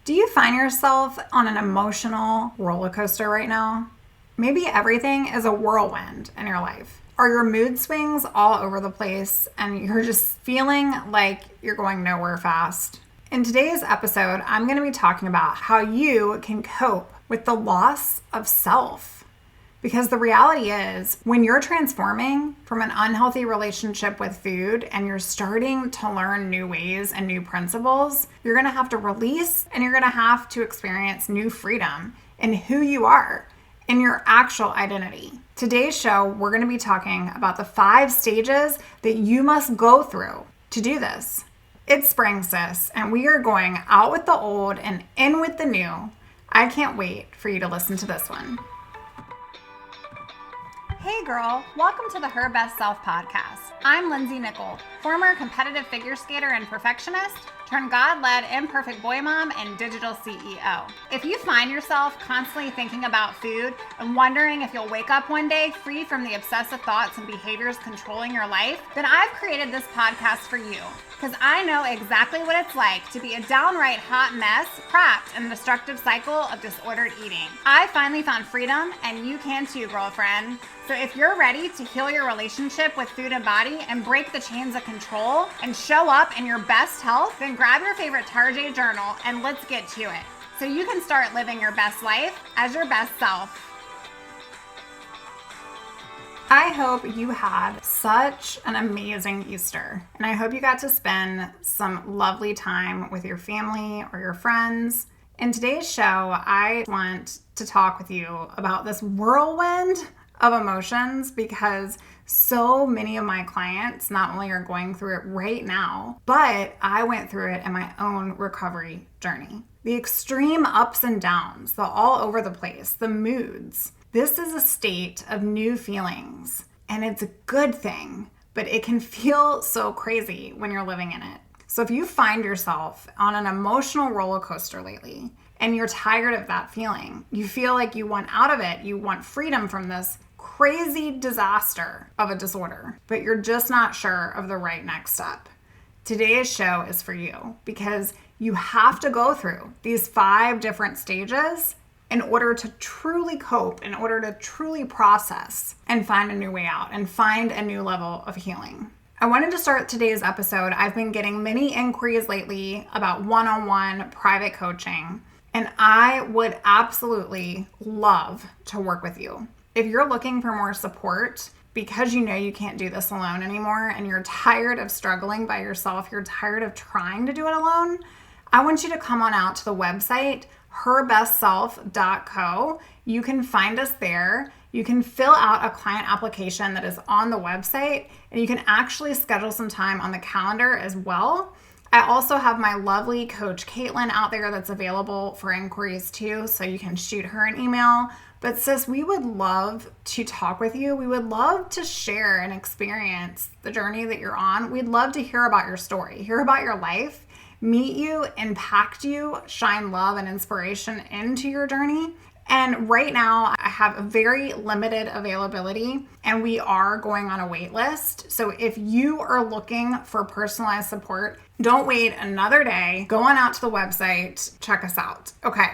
Do you find yourself on an emotional roller coaster right now? Maybe everything is a whirlwind in your life. Are your mood swings all over the place and you're just feeling like you're going nowhere fast? In today's episode, I'm going to be talking about how you can cope with the loss of self. Because the reality is, when you're transforming from an unhealthy relationship with food and you're starting to learn new ways and new principles, you're going to have to release and you're going to have to experience new freedom in who you are, in your actual identity. Today's show, we're going to be talking about the 5 stages that you must go through to do this. It's spring, sis, and we are going out with the old and in with the new. I can't wait for you to listen to this one. Hey girl, welcome to the Her Best Self podcast. I'm Lindsay Nickel, former competitive figure skater and perfectionist, turned God-led imperfect boy mom and digital CEO. If you find yourself constantly thinking about food and wondering if you'll wake up one day free from the obsessive thoughts and behaviors controlling your life, then I've created this podcast for you. Because I know exactly what it's like to be a downright hot mess, trapped in a destructive cycle of disordered eating. I finally found freedom, and you can too, girlfriend. So if you're ready to heal your relationship with food and body and break the chains of control and show up in your best health, then grab your favorite Tarjay journal and let's get to it. So you can start living your best life as your best self. I hope you had such an amazing Easter, and I hope you got to spend some lovely time with your family or your friends. In today's show, I want to talk with you about this whirlwind of emotions because so many of my clients not only are going through it right now, but I went through it in my own recovery journey. The extreme ups and downs, the all over the place, the moods. This is a state of new feelings, and it's a good thing, but it can feel so crazy when you're living in it. So if you find yourself on an emotional roller coaster lately, and you're tired of that feeling, you feel like you want out of it, you want freedom from this crazy disaster of a disorder, but you're just not sure of the right next step. Today's show is for you because you have to go through these 5 different stages in order to truly cope, in order to truly process and find a new way out and find a new level of healing. I wanted to start today's episode. I've been getting many inquiries lately about one-on-one private coaching, and I would absolutely love to work with you. If you're looking for more support because you know you can't do this alone anymore and you're tired of struggling by yourself, you're tired of trying to do it alone, I want you to come on out to the website, herbestself.co. You can find us there. You can fill out a client application that is on the website, and you can actually schedule some time on the calendar as well. I also have my lovely coach Caitlin out there that's available for inquiries too, so you can shoot her an email. But sis, we would love to talk with you. We would love to share and experience the journey that you're on. We'd love to hear about your story, hear about your life, meet you, impact you, shine love and inspiration into your journey. And right now, I have a very limited availability, and we are going on a wait list. So if you are looking for personalized support, don't wait another day. Go on out to the website, check us out. Okay,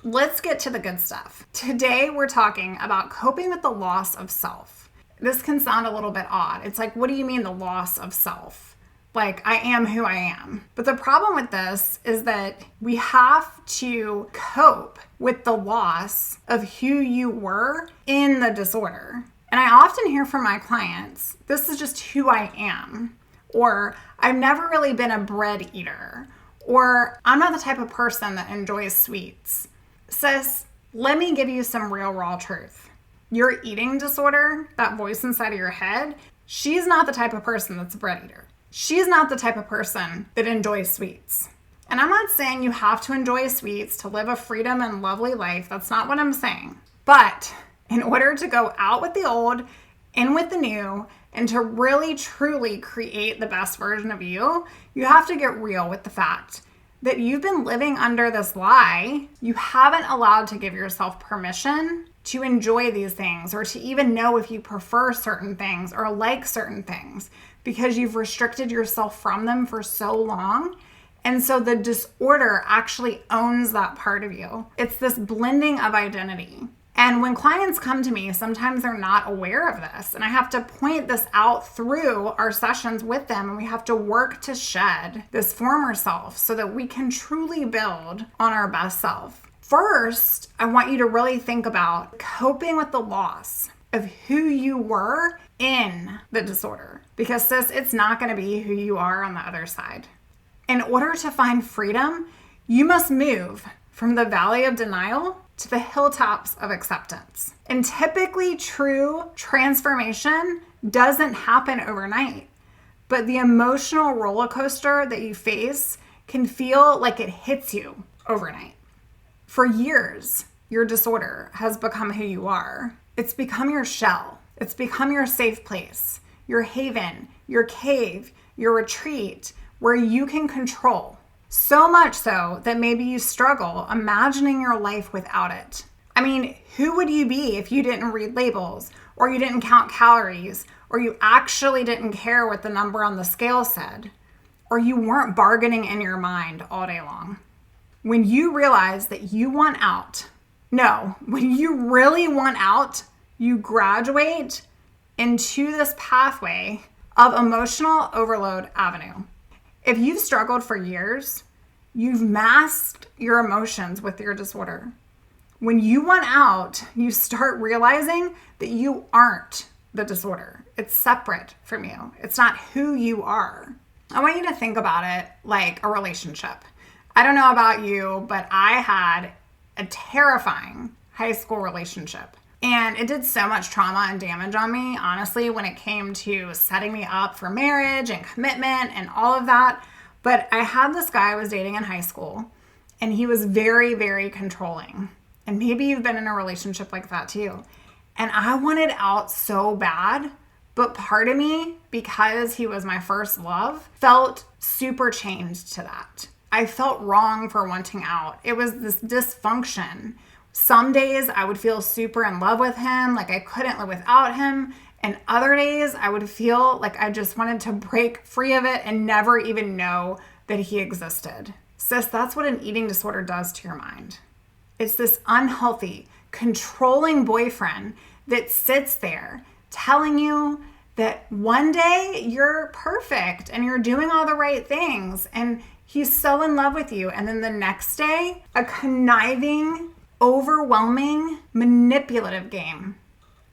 let's get to the good stuff. Today, we're talking about coping with the loss of self. This can sound a little bit odd. It's like, what do you mean the loss of self? Like, I am who I am. But the problem with this is that we have to cope with the loss of who you were in the disorder. And I often hear from my clients, this is just who I am. Or I've never really been a bread eater. Or I'm not the type of person that enjoys sweets. Sis, let me give you some real raw truth. Your eating disorder, that voice inside of your head, she's not the type of person that's a bread eater. She's not the type of person that enjoys sweets. And I'm not saying you have to enjoy sweets to live a freedom and lovely life. That's not what I'm saying. But in order to go out with the old, in with the new, and to really truly create the best version of you, you have to get real with the fact that you've been living under this lie. You haven't allowed to give yourself permission to enjoy these things or to even know if you prefer certain things or like certain things because you've restricted yourself from them for so long. And so the disorder actually owns that part of you. It's this blending of identity. And when clients come to me, sometimes they're not aware of this. And I have to point this out through our sessions with them. And we have to work to shed this former self so that we can truly build on our best self. First, I want you to really think about coping with the loss of who you were in the disorder. Because sis, it's not going to be who you are on the other side. In order to find freedom, you must move from the valley of denial to the hilltops of acceptance. And typically true transformation doesn't happen overnight, but the emotional roller coaster that you face can feel like it hits you overnight. For years, your disorder has become who you are. It's become your shell. It's become your safe place, your haven, your cave, your retreat, where you can control. So much so that maybe you struggle imagining your life without it. I mean, who would you be if you didn't read labels, or you didn't count calories, or you actually didn't care what the number on the scale said, or you weren't bargaining in your mind all day long? When you realize that you want out, when you really want out, you graduate into this pathway of emotional overload avenue. If you've struggled for years, you've masked your emotions with your disorder. When you want out, you start realizing that you aren't the disorder. It's separate from you. It's not who you are. I want you to think about it like a relationship. I don't know about you, but I had a terrifying high school relationship. And it did so much trauma and damage on me, honestly, when it came to setting me up for marriage and commitment and all of that. But I had this guy I was dating in high school, and he was very, very controlling. And maybe you've been in a relationship like that too. And I wanted out so bad, but part of me, because he was my first love, felt super chained to that. I felt wrong for wanting out. It was this dysfunction. Some days I would feel super in love with him, like I couldn't live without him. And other days I would feel like I just wanted to break free of it and never even know that he existed. Sis, that's what an eating disorder does to your mind. It's this unhealthy, controlling boyfriend that sits there telling you that one day you're perfect and you're doing all the right things and he's so in love with you. And then the next day, a conniving, overwhelming, manipulative game.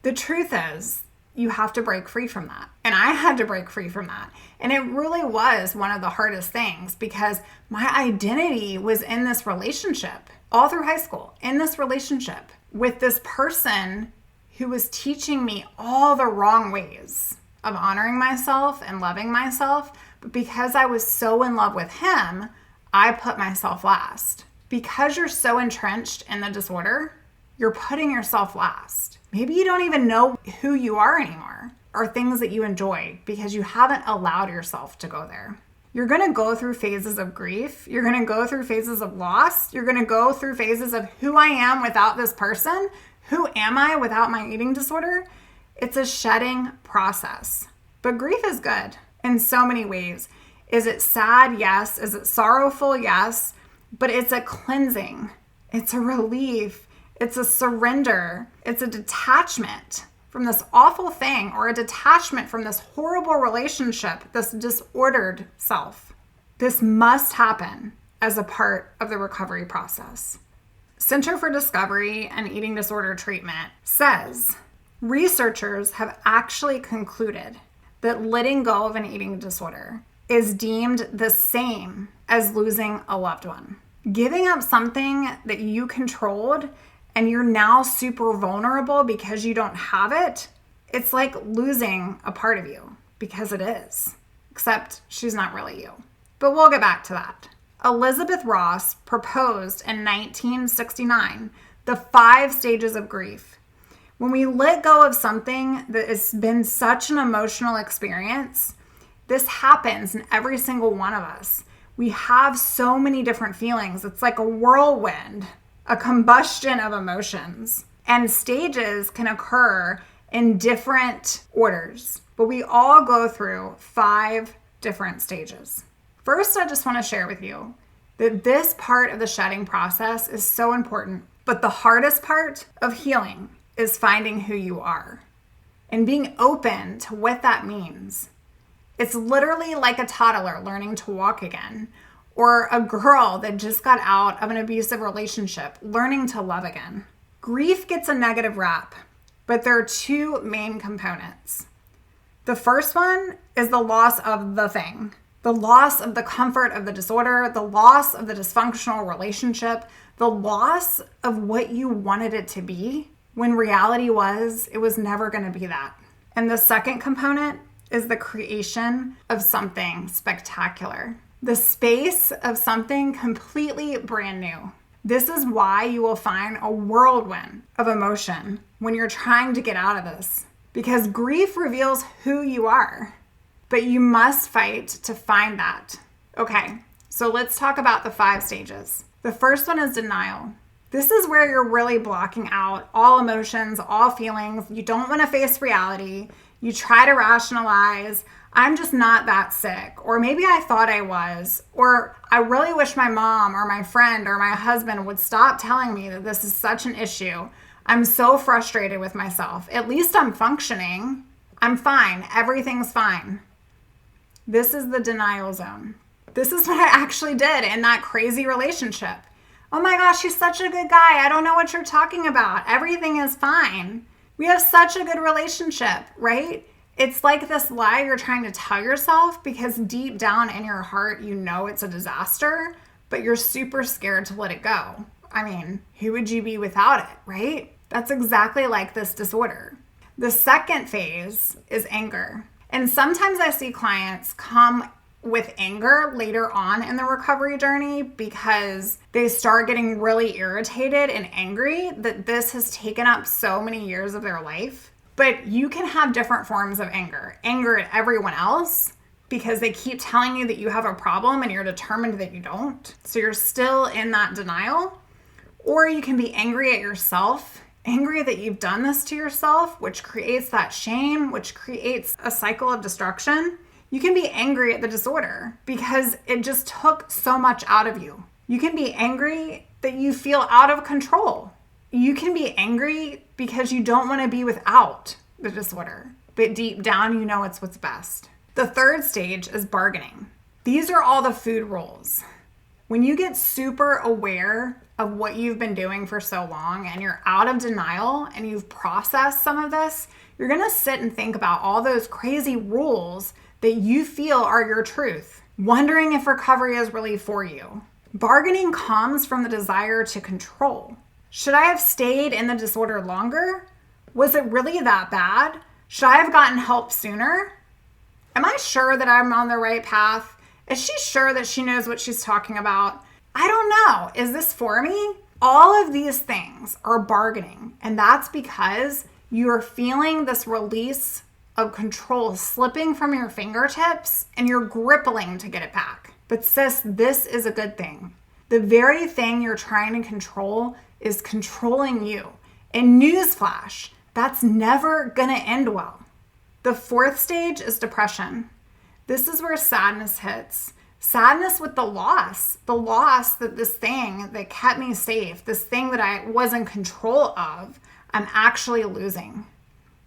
The truth is, you have to break free from that. And I had to break free from that. And it really was one of the hardest things because my identity was in this relationship all through high school, in this relationship with this person who was teaching me all the wrong ways of honoring myself and loving myself. But because I was so in love with him, I put myself last. Because you're so entrenched in the disorder, you're putting yourself last. Maybe you don't even know who you are anymore or things that you enjoy because you haven't allowed yourself to go there. You're going to go through phases of grief. You're going to go through phases of loss. You're going to go through phases of who I am without this person. Who am I without my eating disorder? It's a shedding process. But grief is good in so many ways. Is it sad? Yes. Is it sorrowful? Yes. But it's a cleansing. It's a relief. It's a surrender. It's a detachment from this awful thing or a detachment from this horrible relationship, this disordered self. This must happen as a part of the recovery process. Center for Discovery and Eating Disorder Treatment says researchers have actually concluded that letting go of an eating disorder is deemed the same as losing a loved one. Giving up something that you controlled and you're now super vulnerable because you don't have it, it's like losing a part of you because it is, except she's not really you. But we'll get back to that. Elizabeth Ross proposed in 1969 the 5 stages of grief. When we let go of something that has been such an emotional experience, this happens in every single one of us. We have so many different feelings. It's like a whirlwind, a combustion of emotions. And stages can occur in different orders, but we all go through 5 different stages. First, I just want to share with you that this part of the shedding process is so important, but the hardest part of healing is finding who you are and being open to what that means. It's literally like a toddler learning to walk again, or a girl that just got out of an abusive relationship learning to love again. Grief gets a negative rap, but there are two main components. The first one is the loss of the thing, the loss of the comfort of the disorder, the loss of the dysfunctional relationship, the loss of what you wanted it to be, when reality was, it was never going to be that. And the second component is the creation of something spectacular, the space of something completely brand new. This is why you will find a whirlwind of emotion when you're trying to get out of this, because grief reveals who you are, but you must fight to find that. Okay, so let's talk about the 5 stages. The first one is denial. This is where you're really blocking out all emotions, all feelings. You don't want to face reality. You try to rationalize, I'm just not that sick, or maybe I thought I was, or I really wish my mom or my friend or my husband would stop telling me that this is such an issue. I'm so frustrated with myself. At least I'm functioning. I'm fine. Everything's fine. This is the denial zone. This is what I actually did in that crazy relationship. Oh my gosh, he's such a good guy. I don't know what you're talking about. Everything is fine. We have such a good relationship, right? It's like this lie you're trying to tell yourself because deep down in your heart, you know it's a disaster, but you're super scared to let it go. I mean, who would you be without it, right? That's exactly like this disorder. The second phase is anger. And sometimes I see clients come with anger later on in the recovery journey because they start getting really irritated and angry that this has taken up so many years of their life. But you can have different forms of anger. Anger at everyone else because they keep telling you that you have a problem and you're determined that you don't. So you're still in that denial. Or you can be angry at yourself, angry that you've done this to yourself, which creates that shame, which creates a cycle of destruction. You can be angry at the disorder because it just took so much out of you. You can be angry that you feel out of control. You can be angry because you don't want to be without the disorder, but deep down, you know it's what's best. The third stage is bargaining. These are all the food rules. When you get super aware of what you've been doing for so long and you're out of denial and you've processed some of this, you're going to sit and think about all those crazy rules that you feel are your truth, wondering if recovery is really for you. Bargaining comes from the desire to control. Should I have stayed in the disorder longer? Was it really that bad? Should I have gotten help sooner? Am I sure that I'm on the right path? Is she sure that she knows what she's talking about? I don't know. Is this for me? All of these things are bargaining, and that's because you're feeling this release of control slipping from your fingertips and you're gripping to get it back. But sis, this is a good thing. The very thing you're trying to control is controlling you. And newsflash, that's never gonna end well. The fourth stage is depression. This is where sadness hits. Sadness with the loss that this thing that kept me safe, this thing that I was in control of, I'm actually losing.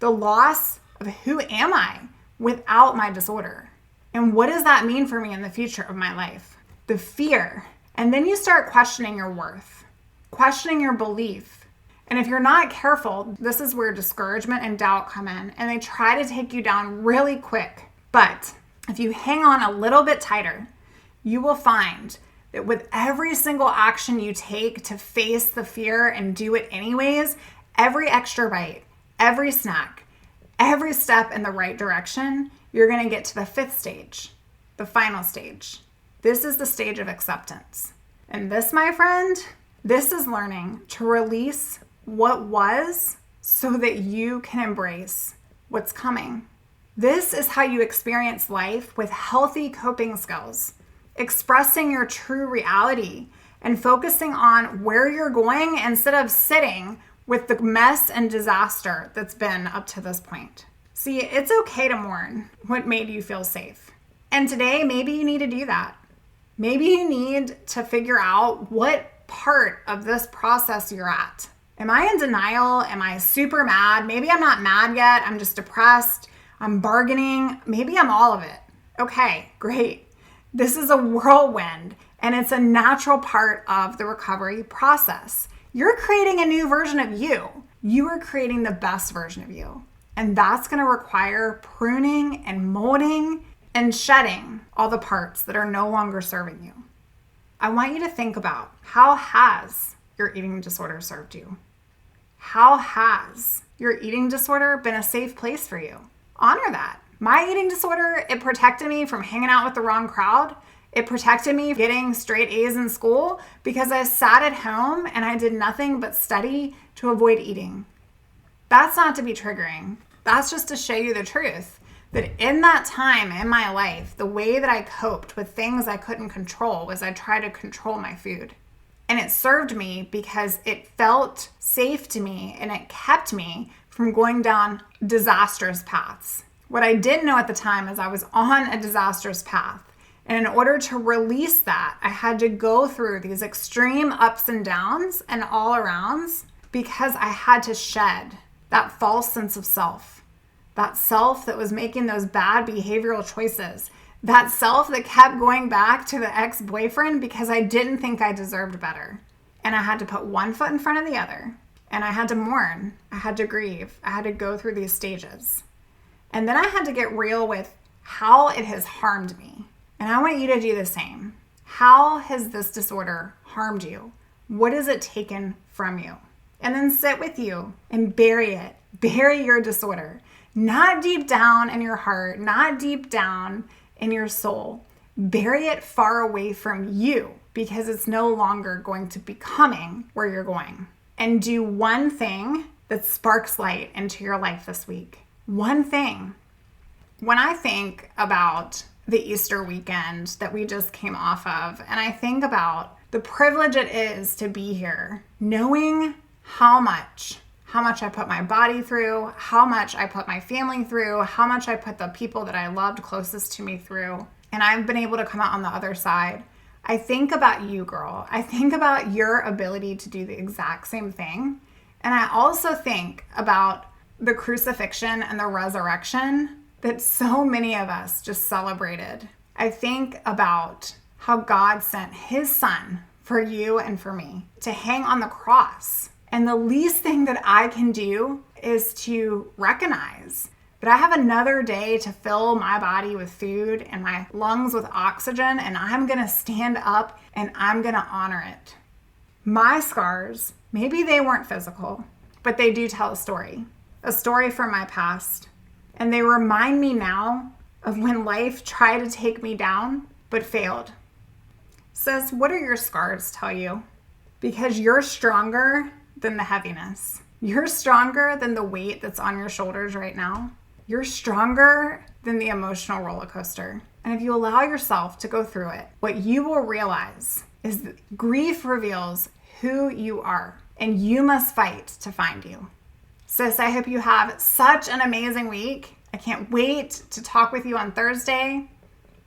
The loss of who am I without my disorder? And what does that mean for me in the future of my life? The fear. And then you start questioning your worth, questioning your belief. And if you're not careful, this is where discouragement and doubt come in, and they try to take you down really quick. But if you hang on a little bit tighter, you will find that with every single action you take to face the fear and do it anyways, every extra bite, every snack, every step in the right direction, you're going to get to the fifth stage, the final stage. This is the stage of acceptance. And this, my friend, this is learning to release what was so that you can embrace what's coming. This is how you experience life with healthy coping skills, expressing your true reality and focusing on where you're going instead of sitting with the mess and disaster that's been up to this point. See, it's okay to mourn what made you feel safe. And today, maybe you need to do that. Maybe you need to figure out what part of this process you're at. Am I in denial? Am I super mad? Maybe I'm not mad yet. I'm just depressed. I'm bargaining. Maybe I'm all of it. Okay, great. This is a whirlwind, and it's a natural part of the recovery process. You're creating a new version of you. You are creating the best version of you. And that's going to require pruning and molding and shedding all the parts that are no longer serving you. I want you to think about, how has your eating disorder served you? How has your eating disorder been a safe place for you? Honor that. My eating disorder, it protected me from hanging out with the wrong crowd. It protected me from getting straight A's in school because I sat at home and I did nothing but study to avoid eating. That's not to be triggering. That's just to show you the truth. That in that time in my life, the way that I coped with things I couldn't control was I tried to control my food. And it served me because it felt safe to me and it kept me from going down disastrous paths. What I didn't know at the time is I was on a disastrous path. And in order to release that, I had to go through these extreme ups and downs and all arounds because I had to shed that false sense of self. That self that was making those bad behavioral choices. That self that kept going back to the ex-boyfriend because I didn't think I deserved better. And I had to put one foot in front of the other. And I had to mourn. I had to grieve. I had to go through these stages. And then I had to get real with how it has harmed me. And I want you to do the same. How has this disorder harmed you? What has it taken from you? And then sit with you and bury it. Bury your disorder. Not deep down in your heart, not deep down in your soul. Bury it far away from you because it's no longer going to be coming where you're going. And do one thing that sparks light into your life this week. One thing. When I think about the Easter weekend that we just came off of, and I think about the privilege it is to be here, knowing how much I put my body through, how much I put my family through, how much I put the people that I loved closest to me through, and I've been able to come out on the other side. I think about you, girl. I think about your ability to do the exact same thing. And I also think about the crucifixion and the resurrection that so many of us just celebrated. I think about how God sent his son for you and for me to hang on the cross. And the least thing that I can do is to recognize that I have another day to fill my body with food and my lungs with oxygen, and I'm going to stand up and I'm going to honor it. My scars, maybe they weren't physical, but they do tell a story from my past. And they remind me now of when life tried to take me down, but failed. Sis, what do your scars tell you? Because you're stronger than the heaviness. You're stronger than the weight that's on your shoulders right now. You're stronger than the emotional roller coaster. And if you allow yourself to go through it, what you will realize is that grief reveals who you are, and you must fight to find you. Sis, I hope you have such an amazing week. I can't wait to talk with you on Thursday.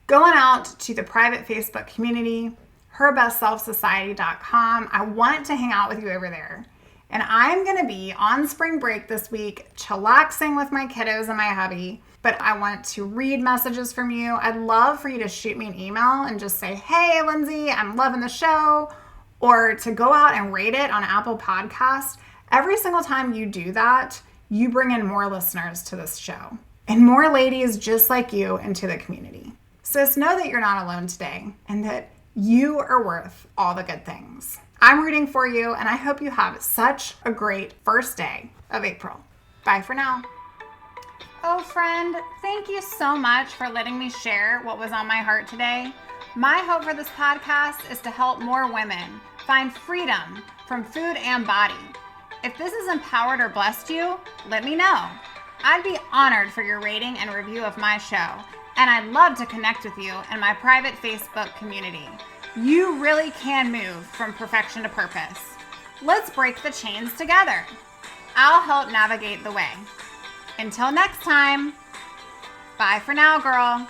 Going out to the private Facebook community, herbestselfsociety.com. I want to hang out with you over there. And I'm going to be on spring break this week, chillaxing with my kiddos and my hubby. But I want to read messages from you. I'd love for you to shoot me an email and just say, hey, Lindsay, I'm loving the show. Or to go out and rate it on Apple Podcasts. Every single time you do that, you bring in more listeners to this show. And more ladies just like you into the community. Sis, know that you're not alone today. And that you are worth all the good things. I'm rooting for you, and I hope you have such a great first day of April. Bye for now. Oh, friend, thank you so much for letting me share what was on my heart today. My hope for this podcast is to help more women find freedom from food and body. If this has empowered or blessed you, let me know. I'd be honored for your rating and review of my show, and I'd love to connect with you in my private Facebook community. You really can move from perfection to purpose. Let's break the chains together. I'll help navigate the way. Until next time, bye for now, girl.